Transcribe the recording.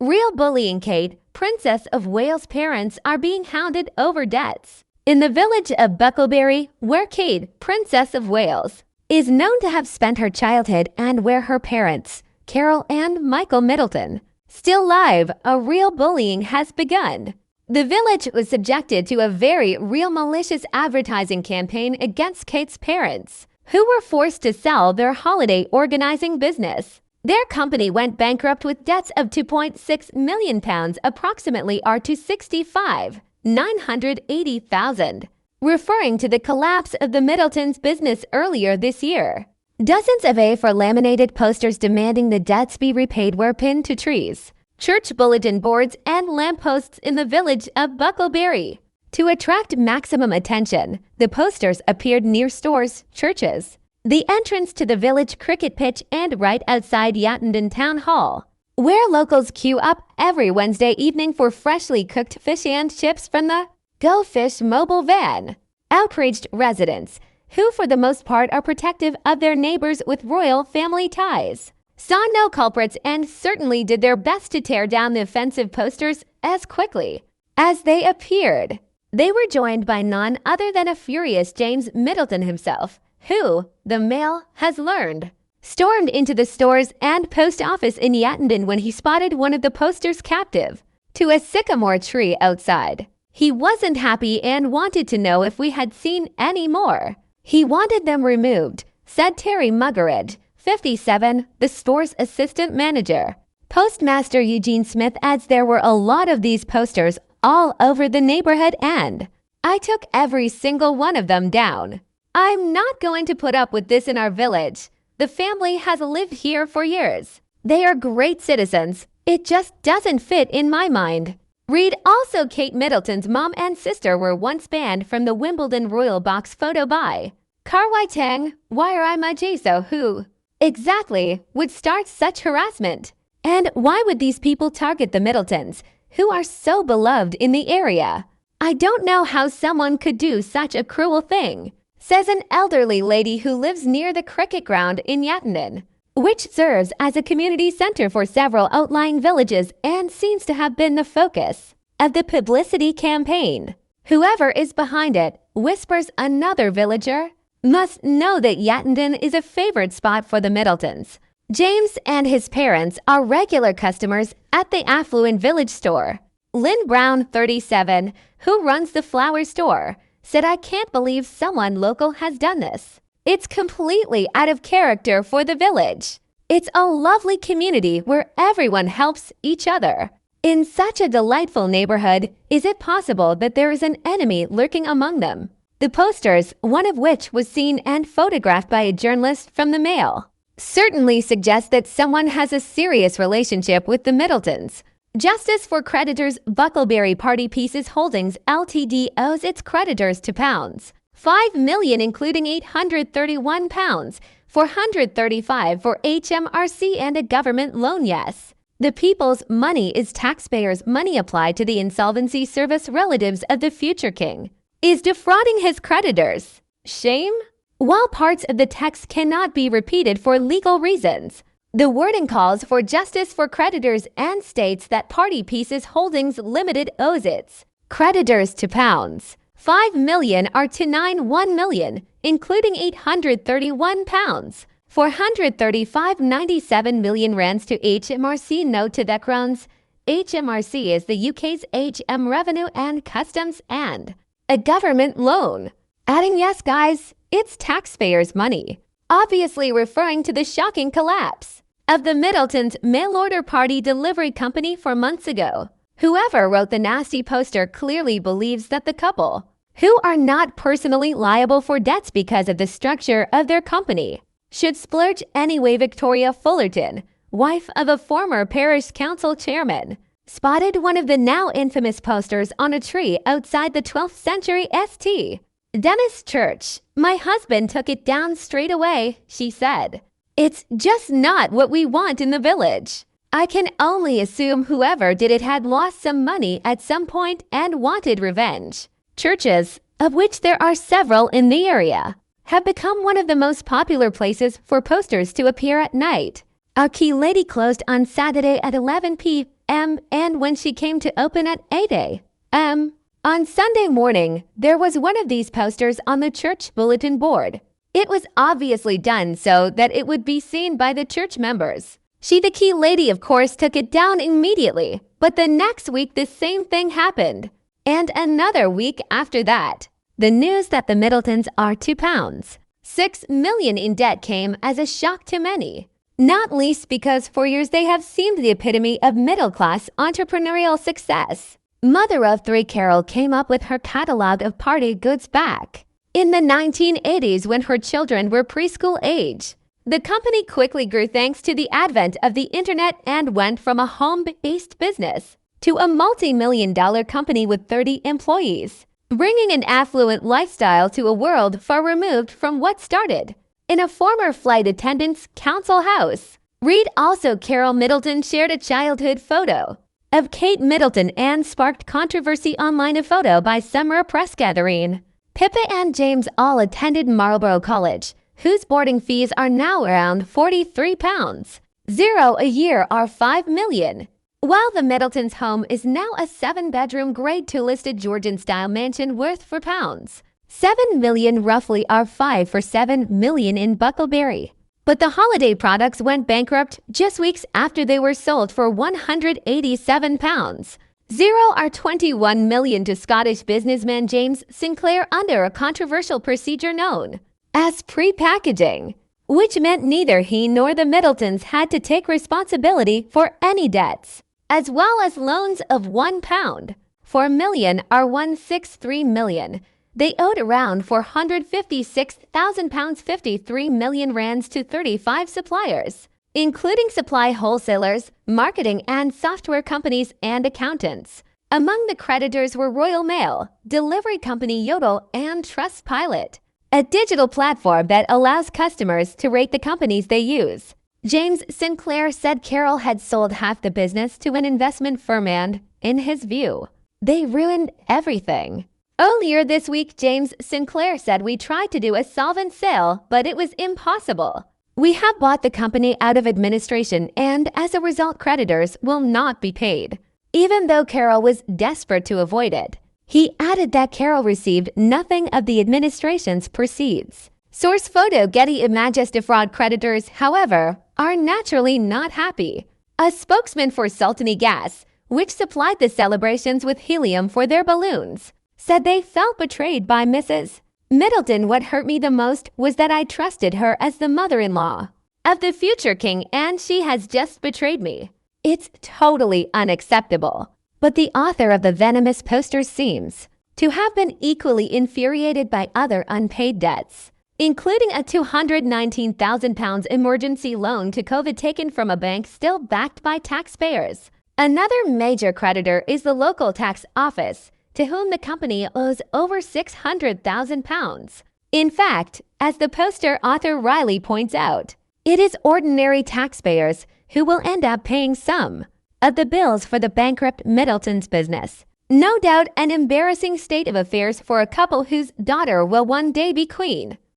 Real bullying. Kate, Princess of Wales' parents are being hounded over debts. In the village of Buckleberry, where Kate, Princess of Wales, is known to have spent her childhood and where her parents, Carol and Michael Middleton, still live, a real bullying has begun. The village was subjected to a very real malicious advertising campaign against Kate's parents, who were forced to sell their holiday organizing business. Their company went bankrupt with debts of £2.6 million, approximately £980,000, referring to the collapse of the Middleton's business earlier this year. Dozens of A4 laminated posters demanding the debts be repaid were pinned to trees, church bulletin boards, and lampposts in the village of Buckleberry. To attract maximum attention, the posters appeared near stores, churches, the entrance to the village cricket pitch, and right outside Yattenden Town Hall, where locals queue up every Wednesday evening for freshly cooked fish and chips from the Go Fish mobile van. Outraged residents, who for the most part are protective of their neighbors with royal family ties, saw no culprits and certainly did their best to tear down the offensive posters as quickly as they appeared. They were joined by none other than a furious James Middleton himself, who, the Mail has learned, stormed into the stores and post office in Yattenden when he spotted one of the posters captive to a sycamore tree outside. He wasn't happy and wanted to know if we had seen any more. He wanted them removed, said Terry Muggeridge, 57, the store's assistant manager. Postmaster Eugene Smith adds there were a lot of these posters all over the neighborhood and I took every single one of them down. I'm not going to put up with this in our village. The family has lived here for years. They are great citizens. It just doesn't fit in my mind. Read also Kate Middleton's mom and sister were once banned from the Wimbledon Royal Box photo by Karwai Tang, Wairai Majiso, who exactly would start such harassment. And why would these people target the Middletons, who are so beloved in the area? I don't know how someone could do such a cruel thing, says an elderly lady who lives near the cricket ground in Yattenden, which serves as a community center for several outlying villages and seems to have been the focus of the publicity campaign. Whoever is behind it, whispers another villager, must know that Yattenden is a favorite spot for the Middletons. James and his parents are regular customers at the affluent village store. Lynn Brown, 37, who runs the flower store, said, "I can't believe someone local has done this. It's completely out of character for the village. It's a lovely community where everyone helps each other. In such a delightful neighborhood, is it possible that there is an enemy lurking among them?" The posters, one of which was seen and photographed by a journalist from the Mail, certainly suggest that someone has a serious relationship with the Middletons. Justice for Creditors. Buckleberry Party Pieces Holdings Ltd owes its creditors to pounds 5 million, including £831, 435 for HMRC and a government loan. Yes, the people's money is taxpayers' money applied to the insolvency service. Relatives of the future king is defrauding his creditors. Shame? While parts of the text cannot be repeated for legal reasons, the wording calls for justice for creditors and states that Party Pieces Holdings Limited owes its creditors to pounds 5 million are to 1 million, including £831, 435.97 million rands to HMRC. Note to the crowns. HMRC is the UK's HM Revenue and Customs and a government loan. Adding, yes guys, it's taxpayers' money. Obviously referring to the shocking collapse of the Middleton's mail-order party delivery company 4 months ago. Whoever wrote the nasty poster clearly believes that the couple, who are not personally liable for debts because of the structure of their company, should splurge anyway. Victoria Fullerton, wife of a former parish council chairman, spotted one of the now infamous posters on a tree outside the 12th century St. Denis Church. "My husband took it down straight away," she said. "It's just not what we want in the village. I can only assume whoever did it had lost some money at some point and wanted revenge." Churches, of which there are several in the area, have become one of the most popular places for posters to appear at night. Our Key Lady closed on Saturday at 11 p.m. a.m. and when she came to open at 8 a.m. On Sunday morning, there was one of these posters on the church bulletin board. It was obviously done so that it would be seen by the church members. She, the key lady, of course, took it down immediately, but the next week the same thing happened. And another week after that. The news that the Middletons are £2, $6 million in debt came as a shock to many. Not least because for years they have seemed the epitome of middle-class entrepreneurial success. Mother of three Carol came up with her catalog of party goods back in the 1980s when her children were preschool age. The company quickly grew thanks to the advent of the internet and went from a home-based business to a multi-million-dollar company with 30 employees, bringing an affluent lifestyle to a world far removed from what started in a former flight attendant's council house. Read also Carol Middleton shared a childhood photo of Kate Middleton and sparked controversy online. A photo by summer press gathering. Pippa and James all attended Marlborough College, whose boarding fees are now around £43 a year or $5 million. While the Middletons' home is now a 7-bedroom Grade 2 listed Georgian-style mansion worth for £7 million, roughly are 5 for £7 million in Buckleberry. But the holiday products went bankrupt just weeks after they were sold for £187 or $21 million to Scottish businessman James Sinclair under a controversial procedure known as pre-packaging, which meant neither he nor the Middletons had to take responsibility for any debts, as well as loans of £1 4 million or £163 million. They owed around £456,000, 53 million rands to 35 suppliers, including supply wholesalers, marketing and software companies and accountants. Among the creditors were Royal Mail, delivery company Yodel, and Trustpilot, a digital platform that allows customers to rate the companies they use. James Sinclair said Carol had sold half the business to an investment firm and, in his view, they ruined everything. Earlier this week, James Sinclair said, "We tried to do a solvent sale, but it was impossible. We have bought the company out of administration and, as a result, creditors will not be paid," even though Carol was desperate to avoid it. He added that Carol received nothing of the administration's proceeds. Source photo: Getty Images. Defraud creditors, however, are naturally not happy. A spokesman for Sultany Gas, which supplied the celebrations with helium for their balloons, said they felt betrayed by Mrs. Middleton. "What hurt me the most was that I trusted her as the mother-in-law of the future king, and she has just betrayed me. It's totally unacceptable." But the author of the venomous poster seems to have been equally infuriated by other unpaid debts, including a £219,000 emergency loan to COVID taken from a bank still backed by taxpayers. Another major creditor is the local tax office, to whom the company owes over £600,000. In fact, as the poster author Riley points out, it is ordinary taxpayers who will end up paying some of the bills for the bankrupt Middleton's business. No doubt an embarrassing state of affairs for a couple whose daughter will one day be queen.